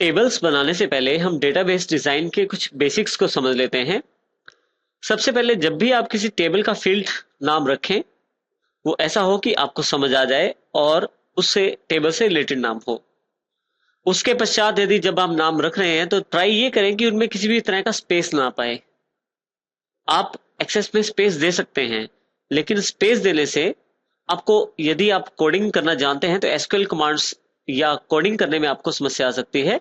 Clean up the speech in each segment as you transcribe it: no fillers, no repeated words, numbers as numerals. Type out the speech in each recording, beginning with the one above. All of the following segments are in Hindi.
टेबल्स बनाने से पहले हम डेटाबेस डिजाइन के कुछ बेसिक्स को समझ लेते हैं। सबसे पहले जब भी आप किसी टेबल का फील्ड नाम रखें, वो ऐसा हो कि आपको समझ आ जाए और उससे टेबल से रिलेटेड नाम हो। उसके पश्चात यदि जब आप नाम रख रहे हैं तो ट्राई ये करें कि उनमें किसी भी तरह का स्पेस ना पाए। आप एक्सेस में स्पेस दे सकते हैं, लेकिन स्पेस देने से आपको, यदि आप कोडिंग करना जानते हैं तो एसक्यूएल कमांड्स या कोडिंग करने में आपको समस्या आ सकती है।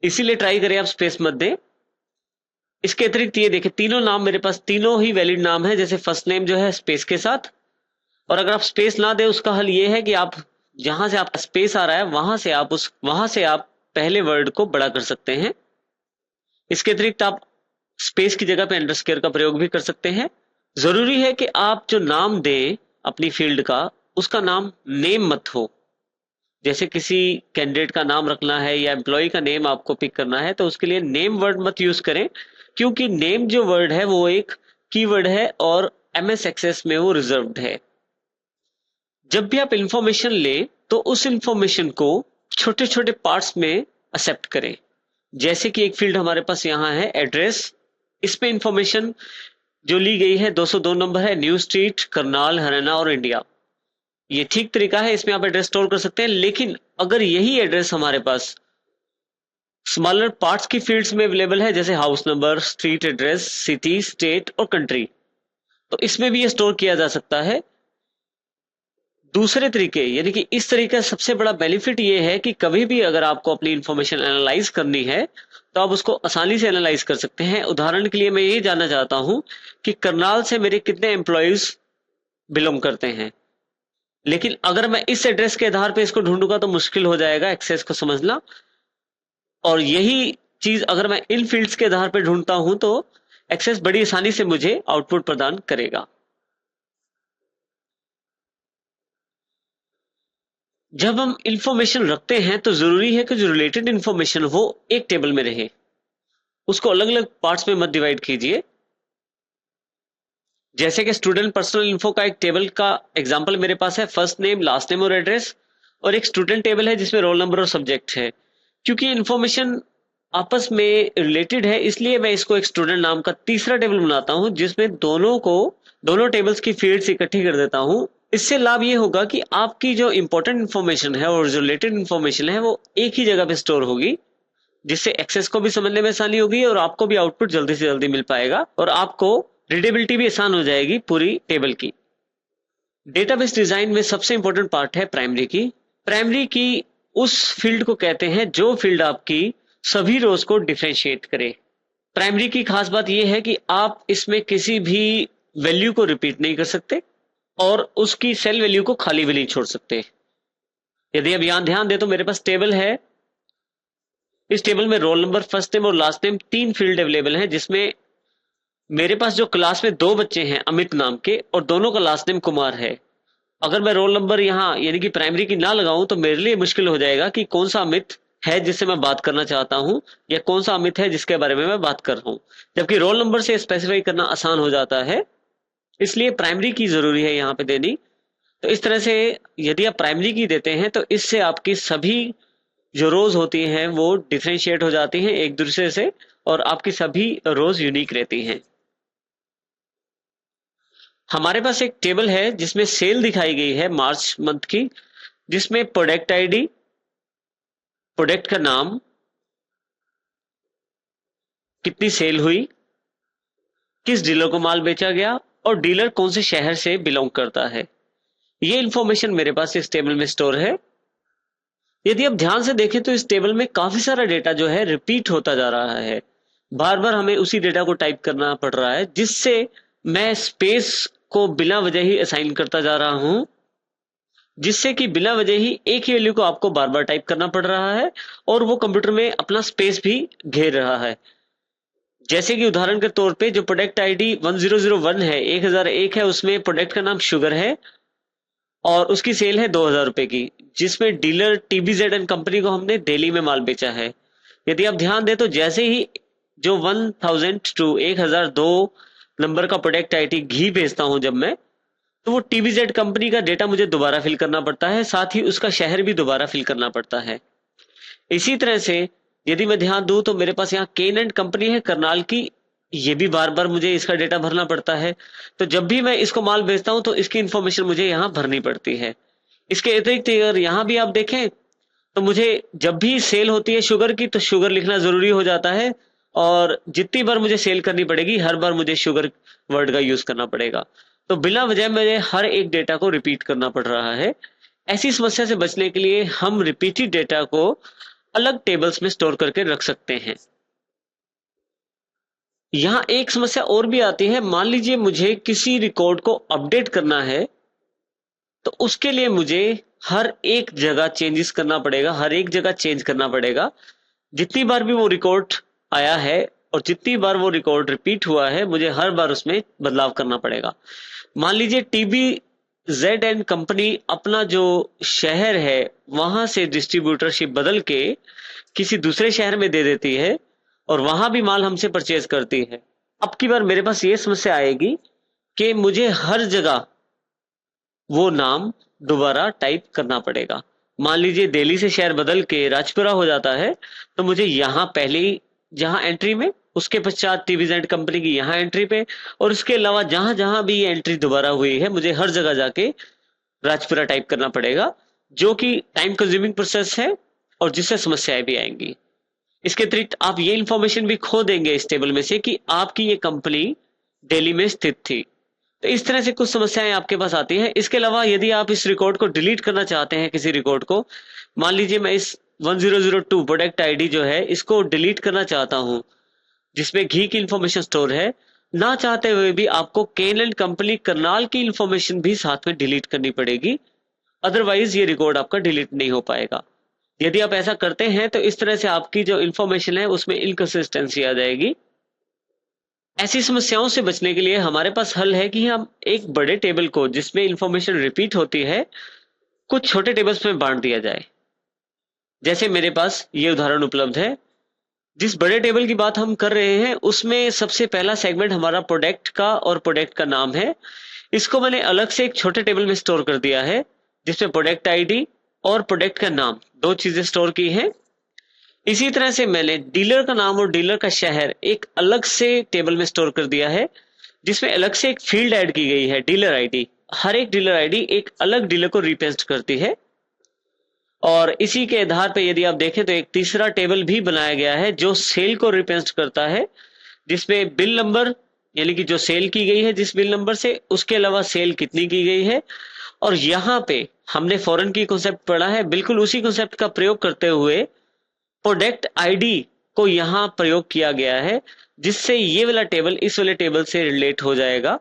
इसीलिए ट्राई करें आप स्पेस मत दें। इसके अतिरिक्त ये देखिए, तीनों नाम मेरे पास तीनों ही वैलिड नाम है। जैसे फर्स्ट नेम जो है स्पेस के साथ, और अगर आप स्पेस ना दें उसका हल ये है कि आप जहां से आपका स्पेस आ रहा है वहां से आप पहले वर्ड को बड़ा कर सकते हैं। इसके अतिरिक्त आप स्पेस की जगह पे अंडरस्कोर का प्रयोग भी कर सकते हैं। जरूरी है कि आप जो नाम दें अपनी फील्ड का, उसका नाम नेम मत हो। जैसे किसी कैंडिडेट का नाम रखना है या एम्प्लॉय का नेम आपको पिक करना है तो उसके लिए नेम वर्ड मत यूज करें, क्योंकि नेम जो वर्ड है वो एक कीवर्ड है और एमएस एक्सेस में वो रिजर्व्ड है। जब भी आप इंफॉर्मेशन लें तो उस इंफॉर्मेशन को छोटे छोटे पार्ट्स में एक्सेप्ट करें। जैसे कि एक फील्ड हमारे पास यहाँ है एड्रेस। इसमें इंफॉर्मेशन जो ली गई है 202 नंबर है, न्यू स्ट्रीट, करनाल, हरियाणा और इंडिया। ये ठीक तरीका है, इसमें आप एड्रेस स्टोर कर सकते हैं। लेकिन अगर यही एड्रेस हमारे पास स्मॉलर पार्ट्स की फील्ड्स में अवेलेबल है, जैसे house number, street address, city, state और कंट्री, तो इसमें भी ये स्टोर किया जा सकता है। दूसरे तरीके, यानी कि इस तरीके का सबसे बड़ा बेनिफिट ये है कि कभी भी अगर आपको अपनी इंफॉर्मेशन एनालाइज करनी है तो आप उसको आसानी से एनालाइज कर सकते हैं। उदाहरण के लिए मैं ये जानना चाहता हूं कि करनाल से मेरे कितने एम्प्लॉयज बिलोंग करते हैं, लेकिन अगर मैं इस एड्रेस के आधार पे इसको ढूंढूंगा तो मुश्किल हो जाएगा एक्सेस को समझना। और यही चीज अगर मैं इन फील्ड्स के आधार पे ढूंढता हूं तो एक्सेस बड़ी आसानी से मुझे आउटपुट प्रदान करेगा। जब हम इंफॉर्मेशन रखते हैं तो जरूरी है कि जो रिलेटेड इंफॉर्मेशन हो एक टेबल में रहे, उसको अलग अलग पार्ट्स में मत डिवाइड कीजिए। जैसे कि स्टूडेंट पर्सनल इन्फो का एक टेबल का एग्जांपल मेरे पास है, फर्स्ट नेम, लास्ट नेम और एड्रेस। और एक स्टूडेंट टेबल है जिसमें रोल नंबर और सब्जेक्ट है। क्योंकि इंफॉर्मेशन आपस में रिलेटेड है, इसलिए मैं इसको एक स्टूडेंट नाम का तीसरा टेबल बनाता हूं जिसमें दोनों टेबल्स की फील्ड्स इकट्ठी कर देता हूं। इससे लाभ ये होगा कि आपकी जो इंपॉर्टेंट इंफॉर्मेशन है और जो रिलेटेड इंफॉर्मेशन है वो एक ही जगह पे स्टोर होगी, जिससे एक्सेस को भी समझने में आसानी होगी और आपको भी आउटपुट जल्दी से जल्दी मिल पाएगा और आपको रीडेबिलिटी भी आसान हो जाएगी पूरी टेबल की। डेटाबेस डिजाइन में सबसे इंपॉर्टेंट पार्ट है प्राइमरी की। प्राइमरी की उस फील्ड को कहते हैं जो फील्ड आपकी सभी रोज को डिफरेंशिएट करे। प्राइमरी की खास बात यह है कि आप इसमें किसी भी वैल्यू को रिपीट नहीं कर सकते और उसकी सेल वैल्यू को खाली भी नहीं छोड़ सकते। यदि आप यहां ध्यान दें तो मेरे पास टेबल है। इस टेबल में रोल नंबर, फर्स्ट नेम और लास्ट नेम तीन फील्ड अवेलेबल हैं, जिसमें मेरे पास जो क्लास में दो बच्चे हैं अमित नाम के और दोनों का लास्ट नेम कुमार है। अगर मैं रोल नंबर यहाँ यानी कि प्राइमरी की ना लगाऊं तो मेरे लिए मुश्किल हो जाएगा कि कौन सा अमित है जिससे मैं बात करना चाहता हूं या कौन सा अमित है जिसके बारे में मैं बात कर रहा हूं। जबकि रोल नंबर से स्पेसिफाई करना आसान हो जाता है, इसलिए प्राइमरी की जरूरी है यहाँ पे देनी। तो इस तरह से यदि आप प्राइमरी की देते हैं तो इससे आपकी सभी जो रोज होती हैं वो डिफरेंशिएट हो जाती हैं एक दूसरे से और आपकी सभी रोज यूनिक रहती हैं। हमारे पास एक टेबल है जिसमें सेल दिखाई गई है मार्च मंथ की, जिसमें प्रोडक्ट आईडी, प्रोडक्ट का नाम, कितनी सेल हुई, किस डीलर को माल बेचा गया और डीलर कौन से शहर से बिलोंग करता है। ये इंफॉर्मेशन मेरे पास इस टेबल में स्टोर है। यदि आप ध्यान से देखें तो इस टेबल में काफी सारा डेटा जो है रिपीट होता जा रहा है। बार बार हमें उसी डेटा को टाइप करना पड़ रहा है, जिससे मैं स्पेस को बिना वजह ही असाइन करता जा रहा हूं, जिससे कि बिना वजह ही एक ही वैल्यू को आपको बार बार टाइप करना पड़ रहा है और वो कंप्यूटर में अपना स्पेस भी घेर रहा है। जैसे कि उदाहरण के तौर पे जो प्रोडक्ट आईडी 1001 है, 1001 है, उसमें प्रोडक्ट का नाम शुगर है और उसकी सेल है 2000 रुपए की, जिसमें डीलर टीबीजेड एंड कंपनी को हमने दिल्ली में माल बेचा है। यदि आप ध्यान दें तो जैसे ही जो 1000 टू 1002 नंबर का प्रोडक्ट आईडी घी भेजता हूं जब मैं, तो वो टीबीजेड कंपनी का डेटा मुझे दोबारा फिल करना पड़ता है, साथ ही उसका शहर भी दोबारा फिल करना पड़ता है। इसी तरह से यदि मैं ध्यान दूं तो मेरे पास यहाँ केन एंड कंपनी है करनाल की, ये भी बार बार मुझे इसका डेटा भरना पड़ता है। तो जब भी मैं इसको माल बेचता हूं तो इसकी इंफॉर्मेशन मुझे यहाँ भरनी पड़ती है। इसके अतिरिक्त अगर यहाँ भी आप देखें तो मुझे जब भी सेल होती है शुगर की तो शुगर लिखना जरूरी हो जाता है, और जितनी बार मुझे सेल करनी पड़ेगी हर बार मुझे शुगर वर्ड का यूज करना पड़ेगा। तो बिना वजह मुझे हर एक डेटा को रिपीट करना पड़ रहा है। ऐसी समस्या से बचने के लिए हम रिपीटेड डेटा को अलग टेबल्स में स्टोर करके रख सकते हैं। यहाँ एक समस्या और भी आती है, मान लीजिए मुझे किसी रिकॉर्ड को अपडेट करना है तो उसके लिए मुझे हर एक जगह चेंजेस करना पड़ेगा, हर एक जगह चेंज करना पड़ेगा। जितनी बार भी वो रिकॉर्ड आया है और जितनी बार वो रिकॉर्ड रिपीट हुआ है मुझे हर बार उसमें बदलाव करना पड़ेगा। मान लीजिए टीबी जेड एंड कंपनी अपना जो शहर है वहां से डिस्ट्रीब्यूटरशिप बदल के किसी दूसरे शहर में दे देती है और वहां भी माल हमसे परचेज करती है। अब की बार मेरे पास ये समस्या आएगी कि मुझे हर जगह वो नाम दोबारा टाइप करना पड़ेगा। मान लीजिए दिल्ली से शहर बदल के राजपुरा हो जाता है तो मुझे यहाँ पहले जहां एंट्री में, उसके पश्चात टीवीजेड कंपनी की यहाँ एंट्री पे, और उसके अलावा जहां जहां भी ये एंट्री दोबारा हुई है मुझे हर जगह जाके राजपुरा टाइप करना पड़ेगा, जो कि टाइम कंज्यूमिंग प्रोसेस है और जिससे समस्याएं भी आएंगी। इसके अतिरिक्त आप ये इंफॉर्मेशन भी खो देंगे इस टेबल में से कि आपकी ये कंपनी दिल्ली में स्थित थी। तो इस तरह से कुछ समस्याएं आपके पास आती हैं। इसके अलावा यदि आप इस रिकॉर्ड को डिलीट करना चाहते हैं, किसी रिकॉर्ड को, मान लीजिए मैं इस 1002 प्रोडक्ट आईडी जो है इसको डिलीट करना चाहता हूं जिसमें घी की इंफॉर्मेशन स्टोर है, ना चाहते हुए भी आपको केन एंड कंपनी करनाल की इंफॉर्मेशन भी साथ में डिलीट करनी पड़ेगी, अदरवाइज ये रिकॉर्ड आपका डिलीट नहीं हो पाएगा। यदि आप ऐसा करते हैं तो इस तरह से आपकी जो इंफॉर्मेशन है उसमें इनकंसिस्टेंसी आ जाएगी। ऐसी समस्याओं से बचने के लिए हमारे पास हल है कि हम एक बड़े टेबल को जिसमें इंफॉर्मेशन रिपीट होती है कुछ छोटे टेबल्स में बांट दिया जाए। जैसे मेरे पास ये उदाहरण उपलब्ध है। जिस बड़े टेबल की बात हम कर रहे हैं उसमें सबसे पहला सेगमेंट हमारा प्रोडक्ट का और प्रोडक्ट का नाम है। इसको मैंने अलग से एक छोटे टेबल में स्टोर कर दिया है जिसमें प्रोडक्ट आईडी और प्रोडक्ट का नाम, दो चीजें स्टोर की हैं। इसी तरह से मैंने डीलर का नाम और डीलर का शहर एक अलग से टेबल में स्टोर कर दिया है जिसमें अलग से एक फील्ड ऐड की गई है, डीलर आईडी। हर एक डीलर आईडी एक अलग डीलर को रिप्रेजेंट करती है। और इसी के आधार पर यदि आप देखें तो एक तीसरा टेबल भी बनाया गया है जो सेल को रिप्रेजेंट करता है, जिसमें बिल नंबर यानी कि जो सेल की गई है जिस बिल नंबर से, उसके अलावा सेल कितनी की गई है। और यहाँ पे हमने फॉरेन की कॉन्सेप्ट पढ़ा है, बिल्कुल उसी कॉन्सेप्ट का प्रयोग करते हुए प्रोडक्ट आईडी को यहाँ प्रयोग किया गया है जिससे ये वाला टेबल इस वाले टेबल से रिलेट हो जाएगा।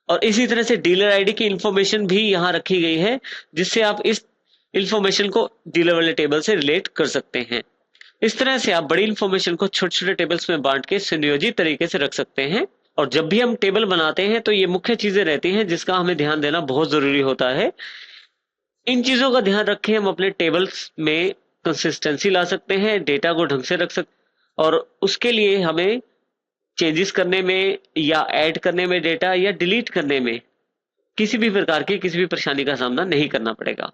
और इसी तरह से डीलर आईडी की इंफॉर्मेशन भी यहाँ रखी गई है जिससे आप इस इंफॉर्मेशन को डीलर वाले टेबल से रिलेट कर सकते हैं। इस तरह से आप बड़ी इंफॉर्मेशन को छोटे छोटे टेबल्स में बांट के सुनियोजित तरीके से रख सकते हैं। और जब भी हम टेबल बनाते हैं तो ये मुख्य चीजें रहती हैं जिसका हमें ध्यान देना बहुत जरूरी होता है। इन चीजों का ध्यान रखें हम अपने टेबल्स में कंसिस्टेंसी ला सकते हैं, डेटा को ढंग से रख सकते, और उसके लिए हमें चेंजेस करने में या ऐड करने में डेटा या डिलीट करने में किसी भी प्रकार की किसी भी परेशानी का सामना नहीं करना पड़ेगा।